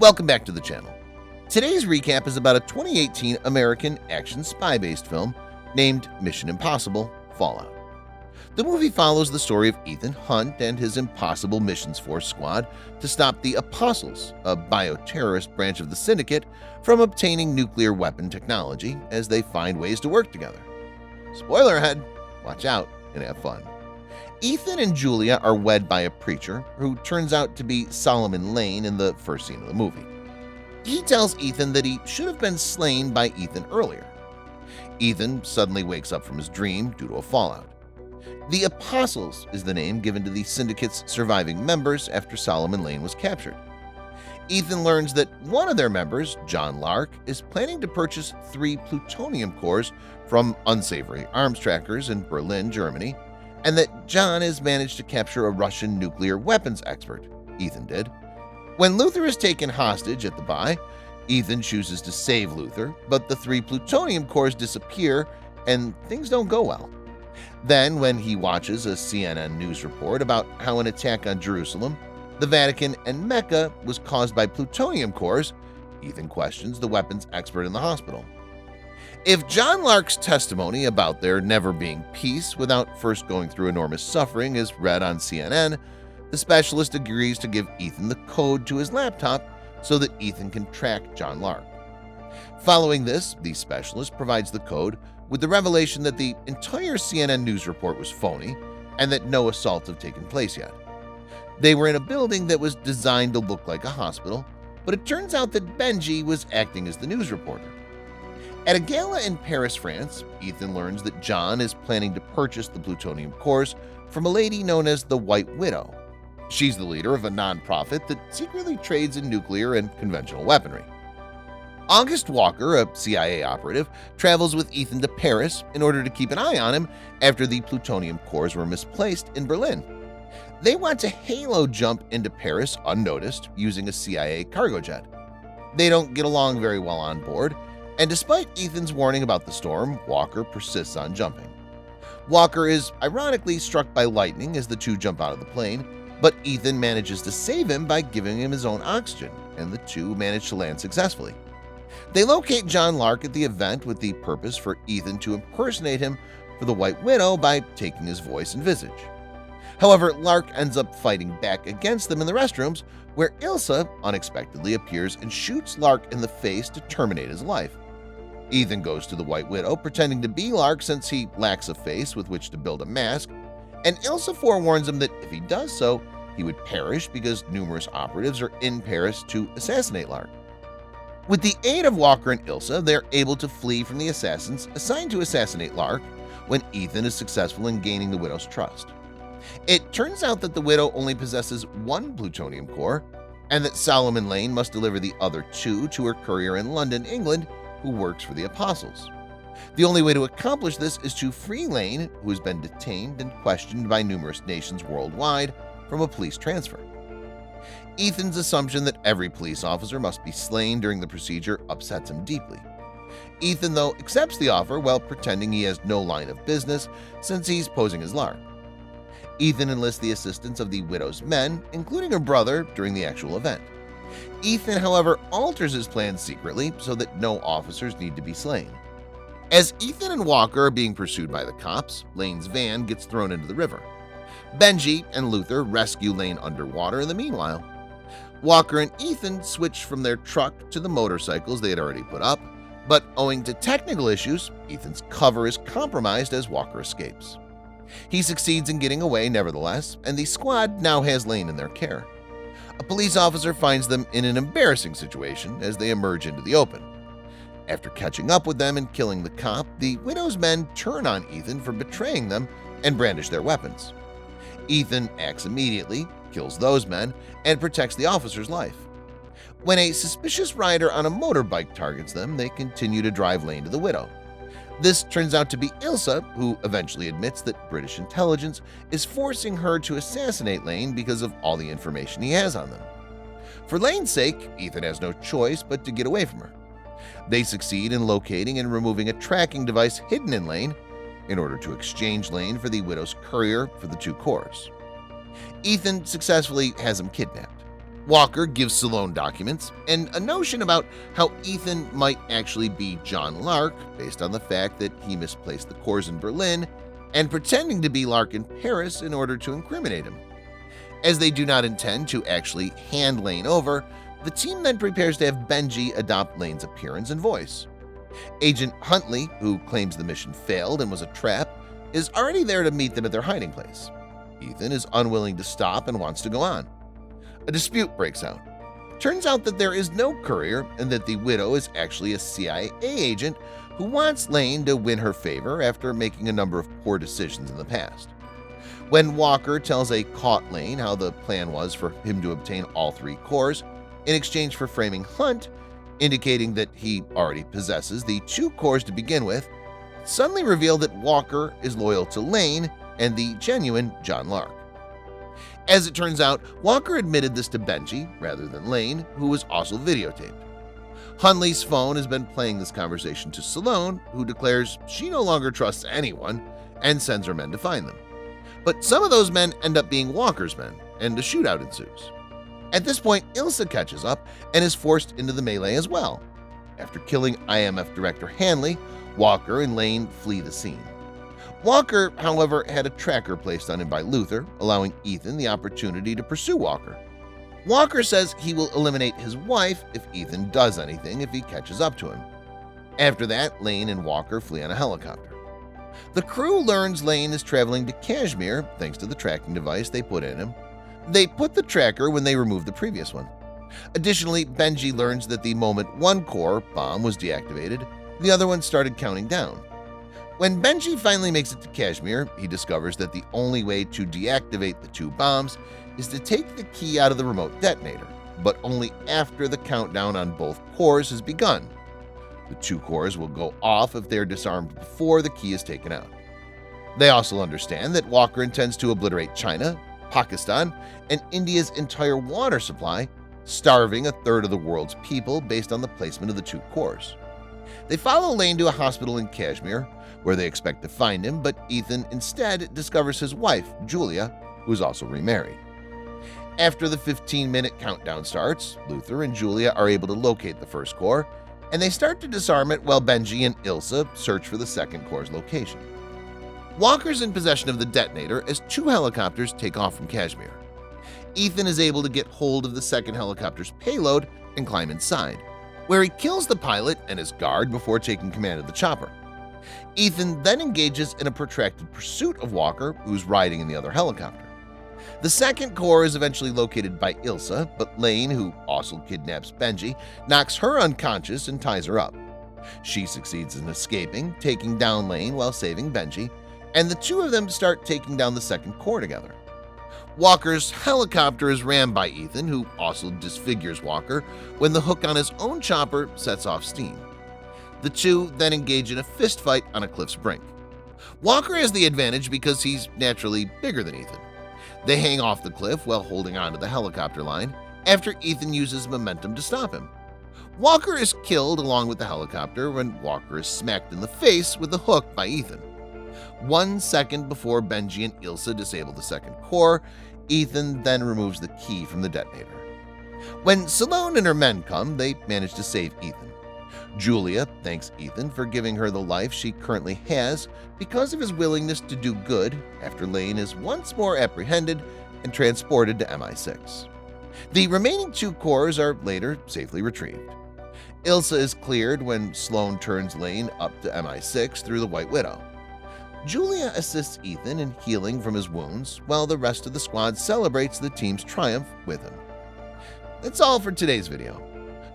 Welcome back to the channel. Today's recap is about a 2018 American action spy-based film named Mission Impossible – Fallout. The movie follows the story of Ethan Hunt and his Impossible Missions Force squad to stop the Apostles, a bioterrorist branch of the Syndicate, from obtaining nuclear weapon technology as they find ways to work together. Spoiler ahead, watch out and have fun. Ethan and Julia are wed by a preacher who turns out to be Solomon Lane in the first scene of the movie. He tells Ethan that he should have been slain by Ethan earlier. Ethan suddenly wakes up from his dream due to a fallout. The Apostles is the name given to the Syndicate's surviving members after Solomon Lane was captured. Ethan learns that one of their members, John Lark, is planning to purchase 3 plutonium cores from unsavory arms trackers in Berlin, Germany, and that John has managed to capture a Russian nuclear weapons expert. Ethan did. When Luther is taken hostage at the buy, Ethan chooses to save Luther, but the 3 plutonium cores disappear and things don't go well. Then, when he watches a CNN news report about how an attack on Jerusalem, the Vatican, and Mecca was caused by plutonium cores, Ethan questions the weapons expert in the hospital. If John Lark's testimony about there never being peace without first going through enormous suffering is read on CNN, the specialist agrees to give Ethan the code to his laptop so that Ethan can track John Lark. Following this, the specialist provides the code with the revelation that the entire CNN news report was phony and that no assaults have taken place yet. They were in a building that was designed to look like a hospital, but it turns out that Benji was acting as the news reporter. At a gala in Paris, France, Ethan learns that John is planning to purchase the plutonium cores from a lady known as the White Widow. She's the leader of a non-profit that secretly trades in nuclear and conventional weaponry. August Walker, a CIA operative, travels with Ethan to Paris in order to keep an eye on him after the plutonium cores were misplaced in Berlin. They want to halo jump into Paris unnoticed using a CIA cargo jet. They don't get along very well on board, and despite Ethan's warning about the storm, Walker persists on jumping. Walker is ironically struck by lightning as the two jump out of the plane, but Ethan manages to save him by giving him his own oxygen, and the two manage to land successfully. They locate John Lark at the event with the purpose for Ethan to impersonate him for the White Widow by taking his voice and visage. However, Lark ends up fighting back against them in the restrooms, where Ilsa unexpectedly appears and shoots Lark in the face to terminate his life. Ethan goes to the White Widow pretending to be Lark since he lacks a face with which to build a mask, and Ilsa forewarns him that if he does so, he would perish because numerous operatives are in Paris to assassinate Lark. With the aid of Walker and Ilsa, they're able to flee from the assassins assigned to assassinate Lark when Ethan is successful in gaining the Widow's trust. It turns out that the Widow only possesses 1 plutonium core and that Solomon Lane must deliver the other 2 to her courier in London, England, who works for the Apostles. The only way to accomplish this is to free Lane, who has been detained and questioned by numerous nations worldwide, from a police transfer. Ethan's assumption that every police officer must be slain during the procedure upsets him deeply. Ethan, though, accepts the offer while pretending he has no line of business since he's posing as Lark. Ethan enlists the assistance of the Widow's men, including her brother, during the actual event. Ethan, however, alters his plan secretly so that no officers need to be slain. As Ethan and Walker are being pursued by the cops, Lane's van gets thrown into the river. Benji and Luther rescue Lane underwater in the meanwhile. Walker and Ethan switch from their truck to the motorcycles they had already put up, but owing to technical issues, Ethan's cover is compromised as Walker escapes. He succeeds in getting away nevertheless, and the squad now has Lane in their care. A police officer finds them in an embarrassing situation as they emerge into the open. After catching up with them and killing the cop, the Widow's men turn on Ethan for betraying them and brandish their weapons. Ethan acts immediately, kills those men, and protects the officer's life. When a suspicious rider on a motorbike targets them, they continue to drive Lane to the Widow. This turns out to be Ilsa, who eventually admits that British intelligence is forcing her to assassinate Lane because of all the information he has on them. For Lane's sake, Ethan has no choice but to get away from her. They succeed in locating and removing a tracking device hidden in Lane in order to exchange Lane for the Widow's courier for the 2 cores. Ethan successfully has him kidnapped. Walker gives Stallone documents and a notion about how Ethan might actually be John Lark based on the fact that he misplaced the cores in Berlin and pretending to be Lark in Paris in order to incriminate him. As they do not intend to actually hand Lane over, the team then prepares to have Benji adopt Lane's appearance and voice. Agent Huntley, who claims the mission failed and was a trap, is already there to meet them at their hiding place. Ethan is unwilling to stop and wants to go on. A dispute breaks out. Turns out that there is no courier and that the widow is actually a CIA agent who wants Lane to win her favor after making a number of poor decisions in the past. When Walker tells a caught Lane how the plan was for him to obtain all 3 cores in exchange for framing Hunt, indicating that he already possesses the 2 cores to begin with, suddenly revealed that Walker is loyal to Lane and the genuine John Lark. As it turns out, Walker admitted this to Benji rather than Lane, who was also videotaped. Huntley's phone has been playing this conversation to Stallone, who declares she no longer trusts anyone and sends her men to find them. But some of those men end up being Walker's men, and a shootout ensues. At this point, Ilsa catches up and is forced into the melee as well. After killing IMF Director Hanley, Walker and Lane flee the scene. Walker, however, had a tracker placed on him by Luther, allowing Ethan the opportunity to pursue Walker. Walker says he will eliminate his wife if Ethan does anything if he catches up to him. After that, Lane and Walker flee on a helicopter. The crew learns Lane is traveling to Kashmir thanks to the tracking device they put in him. They put the tracker when they removed the previous one. Additionally, Benji learns that the moment one core bomb was deactivated, the other one started counting down. When Benji finally makes it to Kashmir, he discovers that the only way to deactivate the 2 bombs is to take the key out of the remote detonator, but only after the countdown on both cores has begun. The 2 cores will go off if they are disarmed before the key is taken out. They also understand that Walker intends to obliterate China, Pakistan, and India's entire water supply, starving 1/3 of the world's people based on the placement of the 2 cores. They follow Lane to a hospital in Kashmir, where they expect to find him, but Ethan instead discovers his wife, Julia, who is also remarried. After the 15-minute countdown starts, Luther and Julia are able to locate the first core, and they start to disarm it while Benji and Ilsa search for the second core's location. Walker's in possession of the detonator as 2 helicopters take off from Kashmir. Ethan is able to get hold of the second helicopter's payload and climb inside, where he kills the pilot and his guard before taking command of the chopper. Ethan then engages in a protracted pursuit of Walker, who's riding in the other helicopter. The second core is eventually located by Ilsa, but Lane, who also kidnaps Benji, knocks her unconscious and ties her up. She succeeds in escaping, taking down Lane while saving Benji, and the 2 of them start taking down the second core together. Walker's helicopter is rammed by Ethan, who also disfigures Walker when the hook on his own chopper sets off steam. The 2 then engage in a fistfight on a cliff's brink. Walker has the advantage because he's naturally bigger than Ethan. They hang off the cliff while holding onto the helicopter line after Ethan uses momentum to stop him. Walker is killed along with the helicopter when Walker is smacked in the face with the hook by Ethan. 1 second before Benji and Ilsa disable the second core, Ethan then removes the key from the detonator. When Stallone and her men come, they manage to save Ethan. Julia thanks Ethan for giving her the life she currently has because of his willingness to do good after Lane is once more apprehended and transported to MI6. The remaining 2 cores are later safely retrieved. Ilsa is cleared when Sloan turns Lane up to MI6 through the White Widow. Julia assists Ethan in healing from his wounds, while the rest of the squad celebrates the team's triumph with him. That's all for today's video.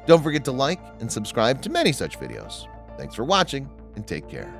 Don't forget to like and subscribe to many such videos. Thanks for watching, and take care.